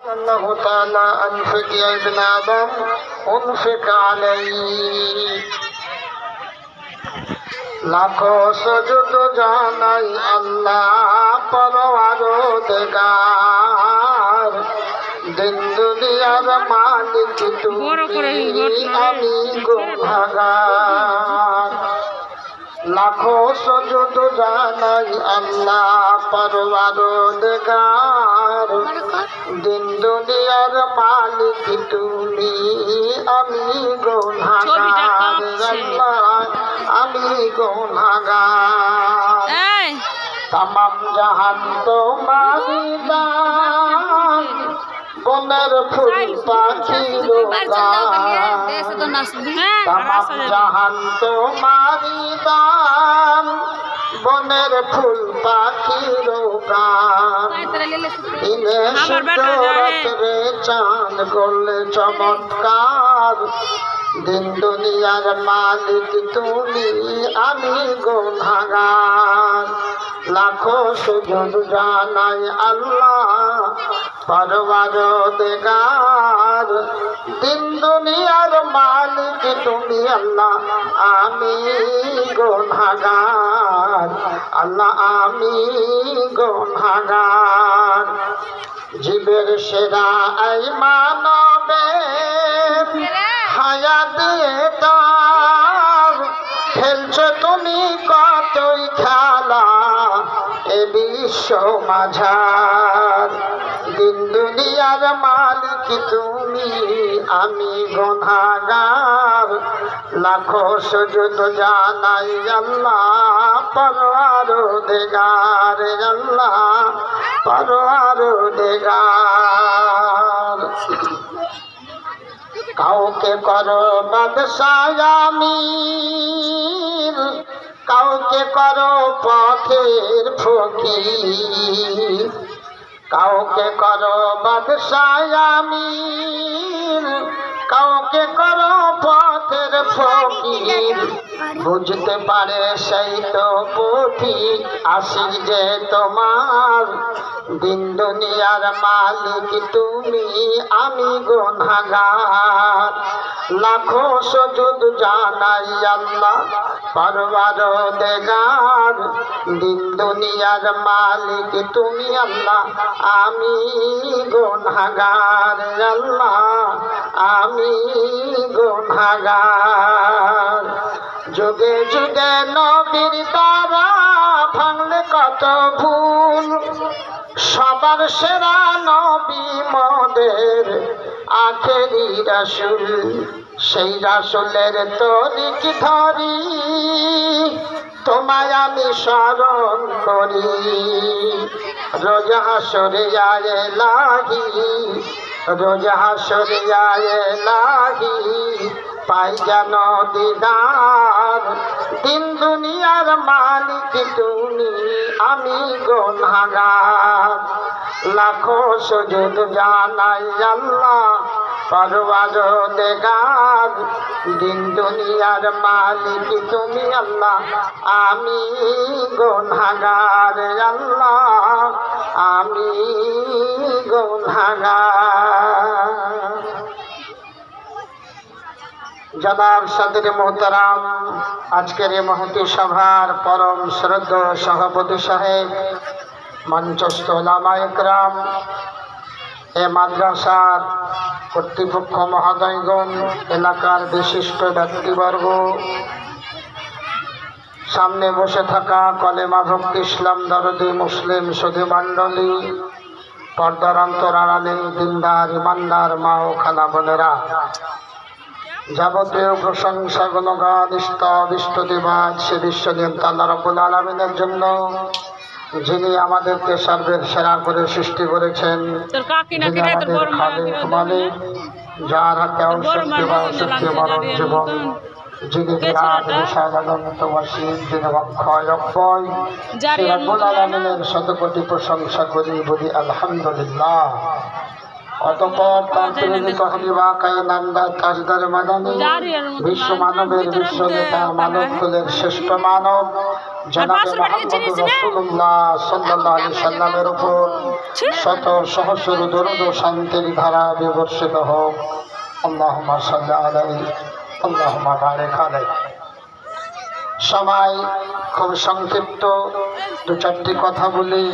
الله تعالى أنفق يا ابن آدم أنفق عليه লাখো সুজুদ জানাই আল্লাহ পরওয়ারদিগার দিন দুনিয়ার মালিক তুমি আমি গুনাহগার লাখো সুজুদ জানাই আল্লাহ পরওয়ারদিগার দিন দুনিয়ার মালিক তুমি আমি গুনাহগার আল্লাহ আমি গুনাহগার तमाम जहान तुम्हारी दान बনের ফুল পাখির গান तमाम जहान तुम्हारी दान বনের ফুল পাখির গান ইনে সূর্যরে চাঁদ করলে চমৎকার দিন দুনিয়ার মালিক তুমি আমি গুনাহগার লাখো সুজুদ জানাই আল্লাহ পরওয়ারদিগার দিন দুনিয়ার মালিক তুমি আল্লাহ আমি গুনাহগার আল্লাহ আমি গুনাহগার জীবের সেরা আই মানবের হায়া দিয়ে তার খেলছো তুমি কতই খেলা এ বিশ্ব মাঝার দিন দুনিয়ার মালিক তুমি আমি গুনাহগার লাখো সুজুদ জানাই আল্লাহ পরওয়ারদিগার আল্লাহ পরওয়ারদিগার কাউকে করো বাদশাহ আমির কাউকে করো পথের ফকির কাউকে করো বাদশাহ আমির কাউকে করো পথের ফকির বুঝতে পারে সেই তো পথিক আশিক যে তোমার দিন দুনিয়ার মালিক তুমি আমি গুনাহগার লাখো সুজুদ জানাই আল্লাহ পরওয়ারদিগার দিন দুনিয়ার মালিক তুমি আল্লাহ আমি গুনাহগার আল্লাহ আমি গুনাহগার যুগে যুগে নবীর দ্বারা ভাঙলে কত ভুল সবার সেরা নবী মোদের আখেরি রাসূল সেই রাসূলের তরিক ধরি তোমায় আমি স্মরণ করি রোজ হাসরে আয়ে লাহি রোজ হাসরে আয়ে লাহি পাই যেন দিদার দিন দুনিয়ার মালিক তুমি আমি গুনাহগার লাখো সুজুদ জানাই আল্লাহ পরওয়ারদিগার দিন দুনিয়ার মালিক তুমি আল্লাহ আমি গুনাহগার আল্লাহ আমি গুনাহগার জনাব সদর মোহতারাম আজকের এই মহতী সভার পরম শ্রদ্ধেয় সভাপতি সাহেব মঞ্চস্থ উলামায়ে ইকরাম এ মাদ্রাসার কর্তৃপক্ষ মহোদয়গণ এলাকার বিশিষ্ট ব্যক্তিবর্গ সামনে বসে থাকা কলেমা ভক্তি ইসলাম দরদি মুসলিম সুধী মণ্ডলী পর্দার অন্তরালে দিনদার ইমানদার মা ও খালা বোনেরা যাবতীয় প্রশংসা গুণগান ইষ্টদিবাদ সে বিশ্বনিয়ন্তা আল্লাহ রাব্বুল আলামিনের জন্য যিনি আমাদেরকে সর্বের সেরা করে সৃষ্টি করেছেন যিনি আমাদের খালিক মালিক যার হাতে শক্তি বা অশক্তি মরণ জীবন যিনি বিরাট বিশাল অনন্ত অসীম যিনি অক্ষয় অব্যয় সেই রাব্বুল আলামিনের শতকোটি প্রশংসা করি বলি আলহামদুলিল্লাহ অতঃপর তার প্রেরিত খলিফা কায়নামদার তাজদার মাদানী বিশ্ব মানবের বিশ্ব নেতা মানব কুলের শ্রেষ্ঠ মানব জনাবে মুহাম্মদুর রাসূলুল্লাহ সাল্লাল্লাহু আলাইহি সাল্লামের উপর শত সহস্র দরুদ ও শান্তির ধারা বিবর্ষিত হোক। আল্লাহুম্মা সাল্লি আলাইহি আল্লাহুম্মা বারিক আলাইহি। সবাই খুব সংক্ষিপ্ত দু চারটি কথা বলি।